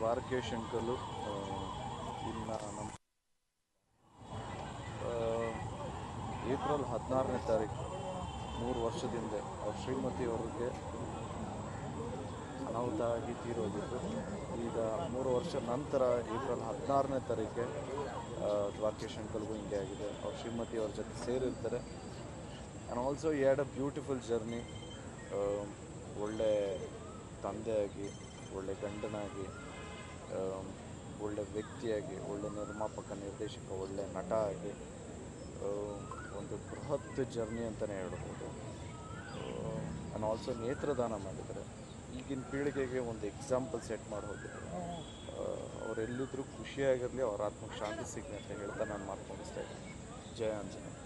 Dwarakish uncle ಇನ್ನು ನಮ್ಮ April 16ನೇ ತಾರೀಕು 3 ವರ್ಷದಿಂದ ಅವ್ರ ಶ್ರೀಮತಿಯವ್ರಿಗೆ ಅನಾಹುತ ಆಗಿ ತೀರೋಗಿದ್ದು. ಈಗ 3 ವರ್ಷ ನಂತರ ಏಪ್ರಿಲ್ 16ನೇ ತಾರೀಕಿಗೆ ದ್ವಾರಕೇಶ್ ಅಂಕಲ್ಗೂ ಹಿಂಗೆ ಆಗಿದೆ. ಅವ್ರ ಶ್ರೀಮತಿಯವ್ರ ಜೊತೆ ಸೇರಿರ್ತಾರೆ. And also he had a beautiful journey. ಒಳ್ಳೆ ತಂದೆಯಾಗಿ, ಒಳ್ಳೆ ಗಂಡನಾಗಿ, ಒಳ್ಳೆ ವ್ಯಕ್ತಿಯಾಗಿ, ಒಳ್ಳೆ ನಿರ್ಮಾಪಕ, ನಿರ್ದೇಶಕ, ಒಳ್ಳೆ ನಟ ಆಗಿ ಒಂದು ಬೃಹತ್ ಜರ್ನಿ ಅಂತಲೇ ಹೇಳ್ಬೋದು. ಆ್ಯಂಡ್ ಆಲ್ಸೋ ನೇತ್ರದಾನ ಮಾಡಿದ್ದಾರೆ. ಈಗಿನ ಪೀಳಿಗೆಗೆ ಒಂದು ಎಕ್ಸಾಂಪಲ್ ಸೆಟ್ ಮಾಡಿ ಹೋಗಿದ್ದಾರೆ. ಅವರೆಲ್ಲಿದ್ದರೂ ಖುಷಿಯಾಗಿರಲಿ, ಅವ್ರ ಆತ್ಮಕ್ಕೆ ಶಾಂತಿ ಸಿಗಲಿ ಅಂತ ಹೇಳ್ತಾ ನಾನು ಮಾತು ಮುಗಿಸ್ತಾ ಇದ್ದೀನಿ. ಜಯ ಆಂಜನೇಯ.